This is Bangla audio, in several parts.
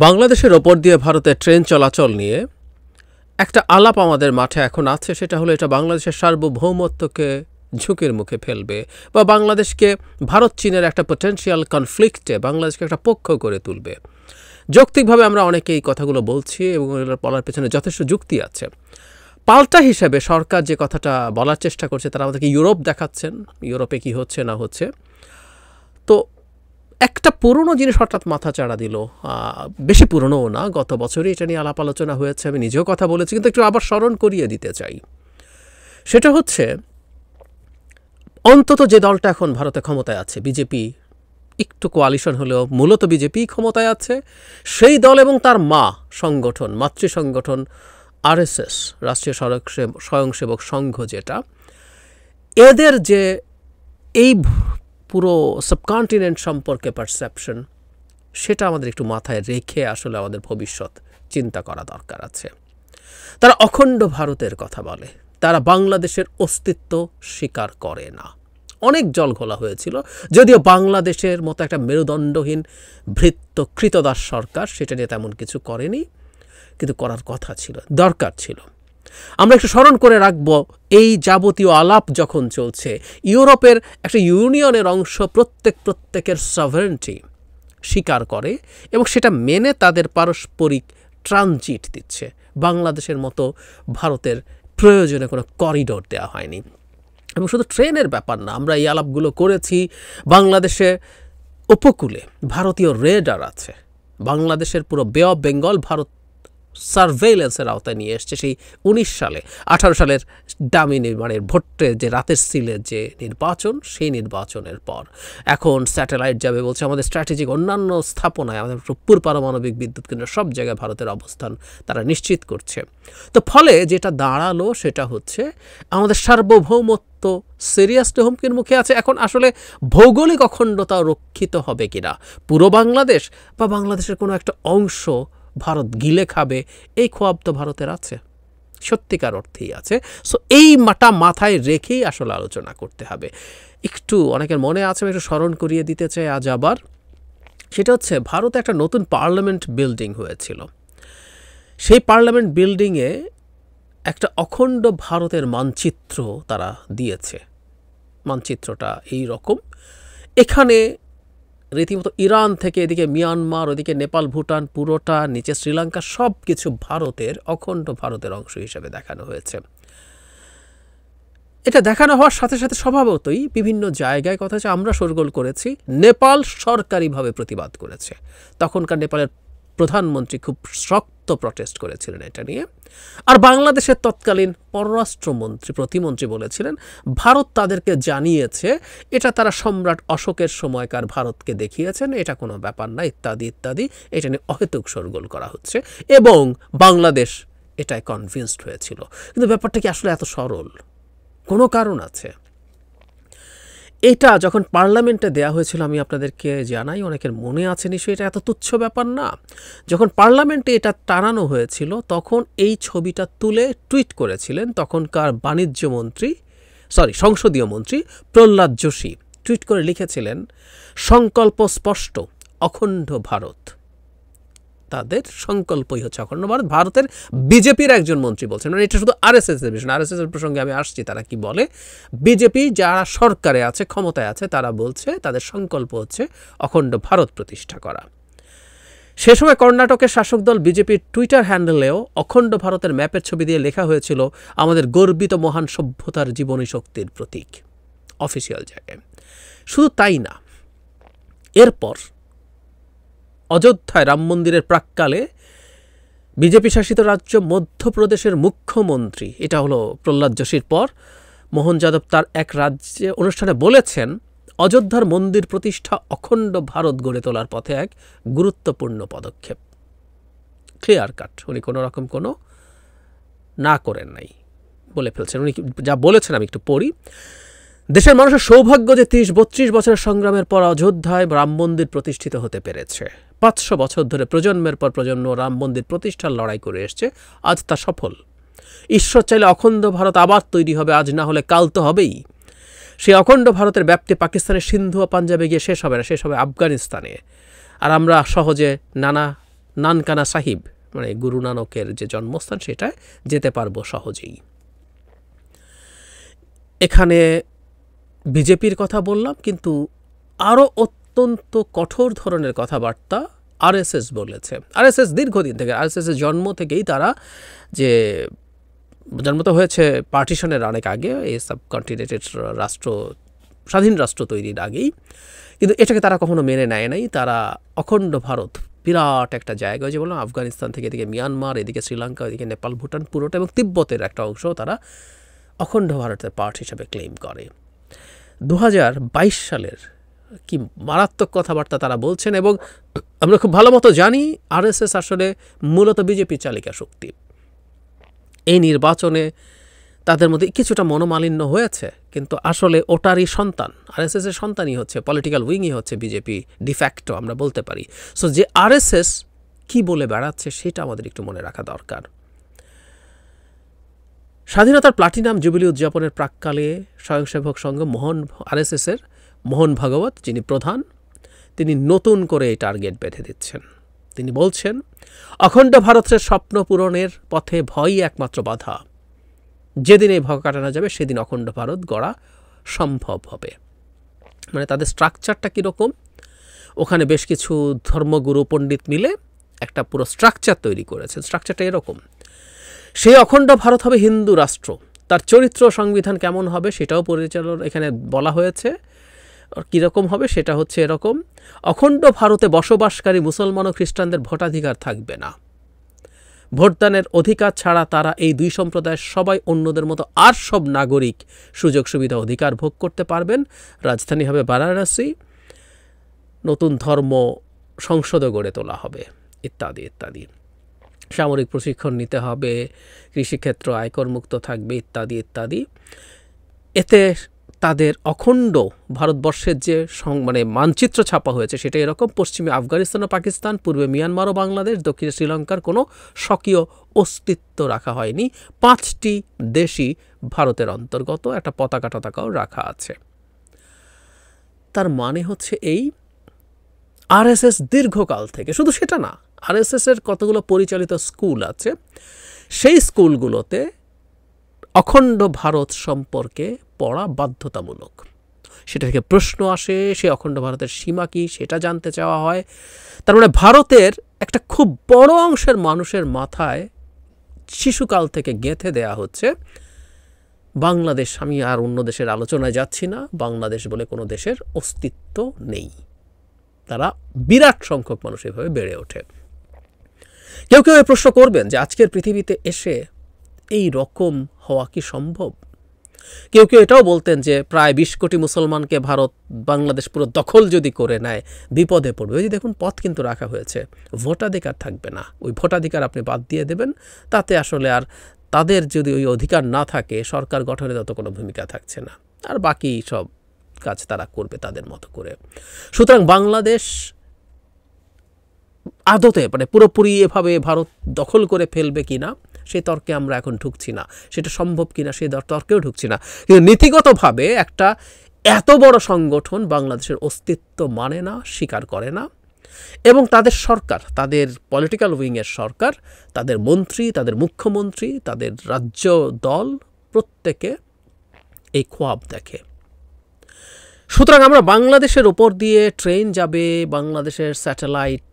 বাংলাদেশের ওপর দিয়ে ভারতের ট্রেন চলাচল নিয়ে একটা আলাপ আমাদের মাঠে এখন আছে, সেটা হলো এটা বাংলাদেশের সার্বভৌমত্বকে ঝুঁকির মুখে ফেলবে বা বাংলাদেশকে ভারত চীনের একটা পটেনশিয়াল কনফ্লিক্টে বাংলাদেশকে একটা পক্ষ করে তুলবে। যৌক্তিকভাবে আমরা অনেকে এই কথাগুলো বলছি এবং এগুলোর বলার পেছনে যথেষ্ট যুক্তি আছে। পাল্টা হিসেবে সরকার যে কথাটা বলার চেষ্টা করছে, তারা আমাদেরকে ইউরোপ দেখাচ্ছেন, ইউরোপে কি হচ্ছে না হচ্ছে। তো একটা পুরনো জিনিস হঠাৎ মাথা চাড়া দিল, বেশি পুরনোও না, গত বছরই এটা নিয়ে আলাপ আলোচনা হয়েছে, আমি নিজেও কথা বলেছি, কিন্তু একটু আবার স্মরণ করিয়ে দিতে চাই। সেটা হচ্ছে অন্তত যে দলটা এখন ভারতে ক্ষমতায় আছে, বিজেপি, একটু কোয়ালিশন হলেও মূলত বিজেপি ক্ষমতায় আছে, সেই দল এবং তার সংগঠন, মাতৃ সংগঠন আরএসএস, রাষ্ট্রীয় স্বয়ংসেবক সংঘ, যেটা এদের যে এই পুরো সাবকন্টিনেন্ট সম্পর্কে পারসেপশন, সেটা আমাদের একটু মাথায় রেখে আসলে আমাদের ভবিষ্যৎ চিন্তা করা দরকার আছে। তারা অখণ্ড ভারতের কথা বলে, তারা বাংলাদেশের অস্তিত্ব স্বীকার করে না। অনেক জল ঘোলা হয়েছিল, যদিও বাংলাদেশের মতো একটা মেরুদণ্ডহীন ভৃত্য কৃতদাস সরকার সেটা নিয়ে তেমন কিছু করেনি, কিন্তু করার কথা ছিল, দরকার ছিল। আমরা একটু স্মরণ করে রাখব, এই যাবতীয় আলাপ যখন চলছে, ইউরোপের একটা ইউনিয়নের অংশ প্রত্যেকের সভারেন্টি স্বীকার করে এবং সেটা মেনে তাদের পারস্পরিক ট্রানজিট দিচ্ছে। বাংলাদেশের মতো ভারতের প্রয়োজনে কোনো করিডোর দেওয়া হয়নি। এবং শুধু ট্রেনের ব্যাপার না, আমরা এই আলাপগুলো করেছি। বাংলাদেশে উপকূলে ভারতীয় রেডার আছে, বাংলাদেশের পুরো বে অফ বেঙ্গল ভারত সার্ভেইলেন্সের আওতায় নিয়ে এসছে সেই 19 সালে, 18 সালের দামি নির্মাণের ভোটে যে রাতের সিলের যে নির্বাচন, সেই নির্বাচনের পর এখন স্যাটেলাইট যাবে বলছে। আমাদের স্ট্র্যাটেজিক অন্যান্য স্থাপনায়, আমাদের রূপপুর পারমাণবিক বিদ্যুৎ কেন্দ্র, সব জায়গায় ভারতের অবস্থান তারা নিশ্চিত করছে। তো ফলে যেটা দাঁড়ালো সেটা হচ্ছে আমাদের সার্বভৌমত্ব সিরিয়াসলি হুমকির মুখে আছে। এখন আসলে ভৌগোলিক অখণ্ডতা রক্ষিত হবে কিনা, পুরো বাংলাদেশ বা বাংলাদেশের কোনো একটা অংশ ভারত গিলে খাবে, এই খোয়াব তো ভারতের আছে, সত্যিকার অর্থেই আছে। সো এই মাথায় রেখেই আসলে আলোচনা করতে হবে। একটু অনেকের মনে আছে, আমি একটু স্মরণ করিয়ে দিতে চাই আজ আবার। সেটা হচ্ছে ভারতে একটা নতুন পার্লামেন্ট বিল্ডিং হয়েছিল, সেই পার্লামেন্ট বিল্ডিংয়ে একটা অখণ্ড ভারতের মানচিত্র তারা দিয়েছে। মানচিত্রটা এই রকম, এখানে রীতিমতো ইরান থেকে এদিকে মিয়ানমার, ওদিকে নেপাল, ভুটান, পুরোটা নিচে শ্রীলঙ্কা, সব কিছু ভারতের, অখণ্ড ভারতের অংশ হিসেবে দেখানো হয়েছে। এটা দেখানো হওয়ার সাথে সাথে স্বভাবতই বিভিন্ন জায়গায় কথা হচ্ছে, আমরা শোরগোল করেছি, নেপাল সরকারিভাবে প্রতিবাদ করেছে। তখনকার নেপালের প্রধানমন্ত্রী খুব শক্ত প্রটেস্ট করেছিলেন এটা নিয়ে। আর বাংলাদেশের তৎকালীন পররাষ্ট্রমন্ত্রী, প্রতিমন্ত্রী বলেছিলেন ভারত তাদেরকে জানিয়েছে, এটা তারা সম্রাট অশোকের সময়কার ভারতকে দেখিয়েছেন, এটা কোনো ব্যাপার না, ইত্যাদি ইত্যাদি। এটা নিয়ে অহেতুক শোরগোল করা হচ্ছে এবং বাংলাদেশ এটায় কনভিন্সড হয়েছিল। কিন্তু ব্যাপারটা কি আসলে এত সরল? কোনো কারণ আছে। এটা যখন পার্লামেন্টে দেয়া হয়েছিল, আমি আপনাদেরকে জানাই, অনেকের মনে আছে নিশ্চয়ই, এটা এত তুচ্ছ ব্যাপার না। যখন পার্লামেন্টে এটা টানানো হয়েছিল, তখন এই ছবিটা তুলে টুইট করেছিলেন তখনকার সংসদীয় মন্ত্রী প্রহ্লাদ যোশী। টুইট করে লিখেছিলেন, সংকল্প স্পষ্ট, অখণ্ড ভারত। তাদের সংকল্পই হচ্ছে অখণ্ড ভারত। ভারতের বিজেপির একজন মন্ত্রী বলছেন, মানে এটা শুধু আরএসএস এর বিষয় না, আরএসএস এর প্রসঙ্গে আমি আসছি, তারা কি বলে, বিজেপি যারা সরকারে আছে, ক্ষমতায় আছে, তারা বলছে তাদের সংকল্প হচ্ছে অখণ্ড ভারত প্রতিষ্ঠা করা। সে সময় কর্ণাটকের শাসক দল বিজেপির টুইটার হ্যান্ডেলেও অখণ্ড ভারতের ম্যাপের ছবি দিয়ে লেখা হয়েছিল, আমাদের গর্বিত মহান সভ্যতার জীবনী শক্তির প্রতীক, অফিসিয়াল জায়গায়। শুধু তাই না, এরপর অযোধ্যায় রাম মন্দিরের প্রাক্কালে বিজেপি শাসিত রাজ্য মধ্যপ্রদেশের মুখ্যমন্ত্রী, এটা হলো প্রহ্লাদ যোশীর পর, মোহন যাদব, তার এক রাজ্যে অনুষ্ঠানে বলেছেন, অযোধ্যার মন্দির প্রতিষ্ঠা অখণ্ড ভারত গড়ে তোলার পথে এক গুরুত্বপূর্ণ পদক্ষেপ। ক্লিয়ার কাট, উনি কোনো রকম কোনো না করেন নাই, বলে ফেলছেন। উনি যা বলেছেন আমি একটু পড়ি। দেশের মানুষের সৌভাগ্য যে 30-32 বছরের সংগ্রামের পর অযোধ্যায় রাম মন্দির প্রতিষ্ঠিত হতে পেরেছে। 500 বছর ধরে প্রজন্মের পর প্রজন্ম রাম মন্দির প্রতিষ্ঠার লড়াই করে এসছে, আজ তা সফল। ঈশ্বর চাইলে অখণ্ড ভারত আবার তৈরি হবে, আজ না হলে কাল তো হবেই। সেই অখণ্ড ভারতের ব্যাপ্তি পাকিস্তানের সিন্ধু ও পাঞ্জাবে গিয়ে শেষ হবে না, শেষ হবে আফগানিস্তানে। আর আমরা সহজে নানা নানকানা সাহিব মানে গুরু নানকের যে জন্মস্থান সেটায় যেতে পারবো সহজেই। এখানে বিজেপির কথা বললাম, কিন্তু আরও অত্যন্ত কঠোর ধরনের কথাবার্তা আরএসএস বলেছে। আরএসএস দীর্ঘদিন থেকে, আরএসএসের জন্ম থেকেই তারা, যে জন্ম তো হয়েছে পার্টিশনের অনেক আগে, এই সাবকন্টিনেন্টের রাষ্ট্র, স্বাধীন রাষ্ট্র তৈরির আগেই, কিন্তু এটাকে তারা কখনো মেনে নেয় নাই। তারা অখণ্ড ভারত, বিরাট একটা জায়গা, যে বললাম আফগানিস্তান থেকে এদিকে মিয়ানমার, এদিকে শ্রীলঙ্কা, এদিকে নেপাল, ভুটান পুরোটা, এবং তিব্বতের একটা অংশ তারা অখণ্ড ভারতের পার্ট হিসাবে ক্লেম করে। 2022 সালের কি মারাত্মক কথাবার্তা তারা বলছেন, এবং আমরা খুব ভালো মতো জানি আরএসএস আসলে মূলত বিজেপি চালিকা শক্তি। এই নির্বাচনে তাদের মধ্যে কিছুটা মনোমালিন্য হয়েছে, কিন্তু আসলে ওটারই সন্তান, আরএসএসের সন্তানই হচ্ছে, পলিটিক্যাল উইংই হচ্ছে বিজেপি ডিফ্যাক্টো আমরা বলতে পারি। সো যে আরএসএস কি বলে বেড়াচ্ছে সেটা আমাদের একটু মনে রাখা দরকার। স্বাধীনতার প্লাটিনাম জুবিলি উদযাপনের প্রাক্কালে স্বয়ংসেবক সংঘ আরএসএসের মোহন ভাগবত, যিনি প্রধান, তিনি নতুন করে এই টার্গেট বেঁধে দিচ্ছেন। তিনি বলছেন, অখণ্ড ভারতের স্বপ্ন পূরণের পথে ভয়ই একমাত্র বাধা। যেদিন এই ভয় কাটানো যাবে সেদিন অখণ্ড ভারত গড়া সম্ভব হবে। মানে তাদের স্ট্রাকচারটা কীরকম, ওখানে বেশ কিছু ধর্মগুরু পণ্ডিত মিলে একটা পুরো স্ট্রাকচার তৈরি করেছেন। স্ট্রাকচারটা এরকম, সেই অখণ্ড ভারত হবে হিন্দু রাষ্ট্র, তার চরিত্র সংবিধান কেমন হবে সেটাও পরিচালনা এখানে বলা হয়েছে। কীরকম হবে সেটা হচ্ছে এরকম, অখণ্ড ভারতে বসবাসকারী মুসলমান ও খ্রিস্টানদের ভোটাধিকার থাকবে না। ভোটদানের অধিকার ছাড়া তারা এই দুই সম্প্রদায়ের সবাই অন্যদের মতো আর সব নাগরিক সুযোগ সুবিধা অধিকার ভোগ করতে পারবেন। রাজধানী হবে বারাণসী, নতুন ধর্ম সংসদও গড়ে তোলা হবে, ইত্যাদি ইত্যাদি। সামরিক প্রশিক্ষণ নিতে হবে, কৃষিক্ষেত্র আয়কর মুক্ত থাকবে, ইত্যাদি ইত্যাদি। এতে তাদের অখণ্ড ভারতবর্ষের যে মানে মানচিত্র ছাপা হয়েছে সেটা এরকম, পশ্চিমে আফগানিস্তান ও পাকিস্তান, পূর্বে মিয়ানমার ও বাংলাদেশ, দক্ষিণে শ্রীলঙ্কার কোনো স্বকীয় অস্তিত্ব রাখা হয়নি। 5টি দেশই ভারতের অন্তর্গত, একটা পতাকা টতাকাও রাখা আছে। তার মানে হচ্ছে এই আরএসএস দীর্ঘকাল থেকে, শুধু সেটা না, আরএসএসের কতগুলো পরিচালিত স্কুল আছে, সেই স্কুলগুলোতে অখণ্ড ভারত সম্পর্কে পড়া বাধ্যতামূলক। সেটা থেকে প্রশ্ন আসে, সে অখণ্ড ভারতের সীমা কি সেটা জানতে চাওয়া হয়। তার মানে ভারতের একটা খুব বড় অংশের মানুষের মাথায় শিশুকাল থেকে গেঁথে দেয়া হচ্ছে বাংলাদেশ, আমি আর অন্য দেশের আলোচনায় যাচ্ছি না, বাংলাদেশ বলে কোনো দেশের অস্তিত্ব নেই। তারা বিরাট সংখ্যক মানুষ এভাবে বেড়ে ওঠে। কেউ কেউ এই প্রশ্ন করবেন যে আজকের পৃথিবীতে এসে এই রকম হওয়া কি সম্ভব? কেউ কেউ এটাও বলতেন যে প্রায় 20 কোটি মুসলমানকে ভারত বাংলাদেশ পুরো দখল যদি করে নেয় বিপদে পড়বে। ওই যে দেখুন, পথ কিন্তু রাখা হয়েছে, ভোটাধিকার থাকবে না। ওই ভোটাধিকার আপনি বাদ দিয়ে দেবেন, তাতে আসলে আর তাদের যদি ওই অধিকার না থাকে সরকার গঠনে তত কোনো ভূমিকা থাকছে না, আর বাকি সব কাজ তারা করবে তাদের মতো করে। সুতরাং বাংলাদেশ আদতে মানে পুরোপুরি এভাবে ভারত দখল করে ফেলবে কিনা সেই তর্কে আমরা এখন ঢুকছি না, সেটা সম্ভব কিনা সেই তর্কেও ঢুকছি না। কিন্তু নীতিগতভাবে একটা এত বড় সংগঠন বাংলাদেশের অস্তিত্ব মানে না, স্বীকার করে না, এবং তাদের সরকার, তাদের পলিটিক্যাল উইংয়ের সরকার, তাদের মন্ত্রী, তাদের মুখ্যমন্ত্রী, তাদের রাজ্য দল প্রত্যেকে এই খোয়াব দেখে। সুতরাং আমরা বাংলাদেশের ওপর দিয়ে ট্রেন যাবে, বাংলাদেশের স্যাটেলাইট,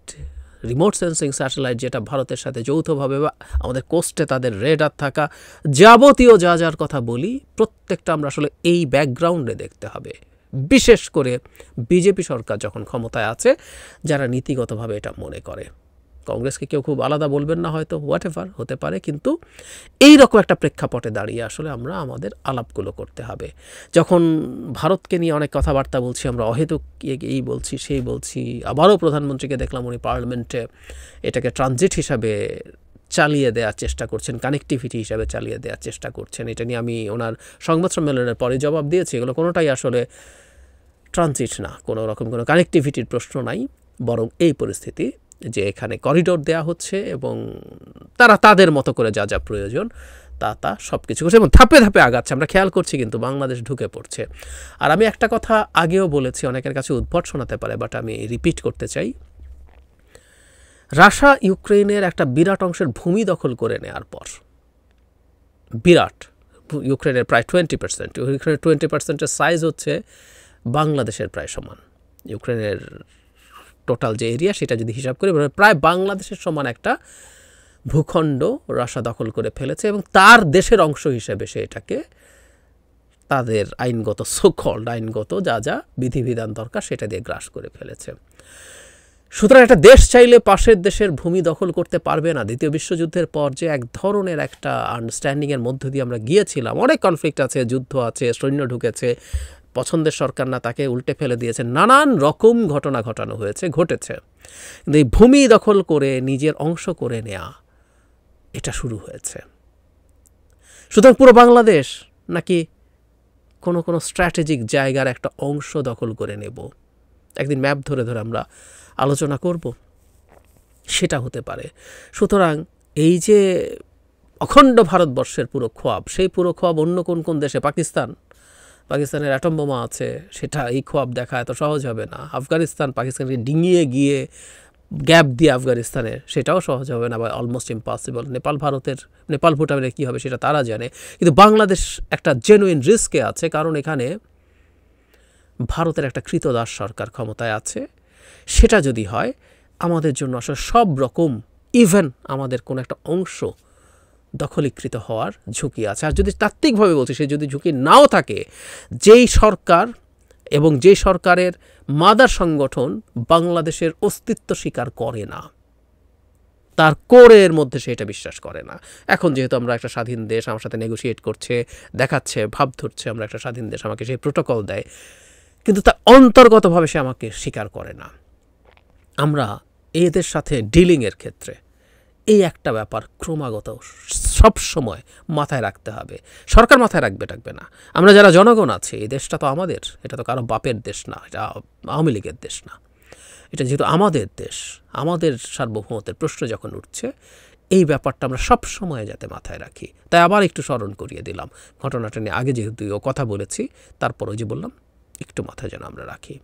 রিমোট সেন্সিং স্যাটেলাইট, যেটা ভারতের সাথে যৌথভাবে আমাদের কোস্টে তাদের রেডার থাকা, যাবতীয় যা যার কথা বলি প্রত্যেকটা আমরা আসলে এই ব্যাকগ্রাউন্ডে দেখতে হবে। বিশেষ করে বিজেপি সরকার যখন ক্ষমতায় আছে, যারা নীতিগতভাবে এটা মনে করে। কংগ্রেসকে কেউ খুব আলাদা বলবেন না হয়তো, হোয়াট এভার হতে পারে, কিন্তু এই রকম একটা প্রেক্ষাপটে দাঁড়িয়ে আসলে আমরা আমাদের আলাপগুলো করতে হবে। যখন ভারতকে নিয়ে অনেক কথাবার্তা বলছি আমরা, অহেতুক এই বলছি সেই বলছি, আবারও প্রধানমন্ত্রীকে দেখলাম উনি পার্লামেন্টে এটাকে ট্রানজিট হিসাবে চালিয়ে দেওয়ার চেষ্টা করছেন, কানেক্টিভিটি হিসাবে চালিয়ে দেওয়ার চেষ্টা করছেন। এটা নিয়ে আমি ওনার সংবাদ সম্মেলনের পরে জবাব দিয়েছি, এগুলো কোনোটাই আসলে ট্রানজিট না, কোনো রকম কোনো কানেক্টিভিটির প্রশ্ন নাই, বরং এই পরিস্থিতি যে এখানে করিডোর দেয়া হচ্ছে এবং তারা তাদের মতো করে যা যা প্রয়োজন তা সব কিছু করছে এবং ধাপে ধাপে আগাচ্ছে, আমরা খেয়াল করছি, কিন্তু বাংলাদেশ ঢুকে পড়ছে। আর আমি একটা কথা আগেও বলেছি, অনেকের কাছে উদ্ভট শোনাতে পারে, বাট আমি রিপিট করতে চাই। রাশিয়া ইউক্রেনের একটা বিরাট অংশের ভূমি দখল করে নেওয়ার পর, বিরাট, ইউক্রেনের প্রায় 20%, ইউক্রেনের 20%-এর সাইজ হচ্ছে বাংলাদেশের প্রায় সমান। ইউক্রেনের টোটাল যে এরিয়া সেটা যদি হিসাব করি প্রায় বাংলাদেশের সমান একটা ভূখণ্ড রাশিয়া দখল করে ফেলেছে, এবং তার দেশের অংশ হিসেবে সে এটাকে তাদের আইনগত সোকল্ড আইনগত যা যা বিধিবিধান দরকার সেটা দিয়ে গ্রাস করে ফেলেছে। সুতরাং একটা দেশ চাইলে পাশের দেশের ভূমি দখল করতে পারবে না। দ্বিতীয় বিশ্বযুদ্ধের পর যে এক ধরনের একটা আন্ডারস্ট্যান্ডিংয়ের মধ্য দিয়ে আমরা গিয়েছিলাম, অনেক কনফ্লিক্ট আছে, যুদ্ধ আছে, সৈন্য ঢুকেছে, পছন্দের সরকার না তাকে উল্টে ফেলে দিয়েছে, নানান রকম ঘটনা ঘটেছে, কিন্তু এই ভূমি দখল করে নিজের অংশ করে নেয়া এটা শুরু হয়েছে। সুতরাং পুরো বাংলাদেশ নাকি কোনো স্ট্র্যাটেজিক জায়গার একটা অংশ দখল করে নেব, একদিন ম্যাপ ধরে আমরা আলোচনা করব, সেটা হতে পারে। সুতরাং এই যে অখণ্ড ভারতবর্ষের পুরো খোয়াব, সেই পুরো খোয়াব অন্য কোন দেশে, পাকিস্তানের অ্যাটম বোমা আছে, সেটা এই খোয়াব দেখা এত সহজ হবে না। পাকিস্তানকে ডিঙিয়ে গিয়ে গ্যাপ দিয়ে আফগানিস্তানের, সেটাও সহজ হবে না, বা অলমোস্ট ইম্পসিবল। নেপাল ভুটানের কী হবে সেটা তারা জানে, কিন্তু বাংলাদেশ একটা জেনুইন রিস্কে আছে, কারণ এখানে ভারতের একটা কৃতদাস সরকার ক্ষমতায় আছে। সেটা যদি হয় আমাদের জন্য আসলে সব রকম, ইভেন আমাদের কোনো একটা অংশ দখলীকৃত হওয়ার ঝুঁকি আছে। আর যদি তাত্ত্বিকভাবে বলছি, সে যদি ঝুঁকি নাও থাকে, যেই সরকার এবং যেই সরকারের মাদার সংগঠন বাংলাদেশের অস্তিত্ব স্বীকার করে না, তার কোরের মধ্যে সেটা বিশ্বাস করে না। এখন যেহেতু আমরা একটা স্বাধীন দেশ, আমার সাথে নেগোশিয়েট করছে, দেখাচ্ছে, ভাব ধরছে আমরা একটা স্বাধীন দেশ, আমাকে সেই প্রোটোকল দেয়, কিন্তু তার অন্তর্গতভাবে সে আমাকে স্বীকার করে না। আমরা এদের সাথে ডিলিংয়ের ক্ষেত্রে এই একটা ব্যাপার ক্রমাগত সবসময় মাথায় রাখতে হবে। সরকার মাথায় রাখবে না, আমরা যারা জনগণ আছি, এই দেশটা তো আমাদের, এটা তো কারো বাপের দেশ না, এটা আওয়ামী লীগের দেশ না, এটা যেহেতু আমাদের দেশ, আমাদের সার্বভৌমত্বের প্রশ্ন যখন উঠছে, এই ব্যাপারটা আমরা সব সময় যাতে মাথায় রাখি। তাই আবার একটু স্মরণ করিয়ে দিলাম ঘটনাটা নিয়ে। আগে যেহেতু কথা বলেছি, তারপর ওই যে বললাম একটু মাথায় যেন আমরা রাখি।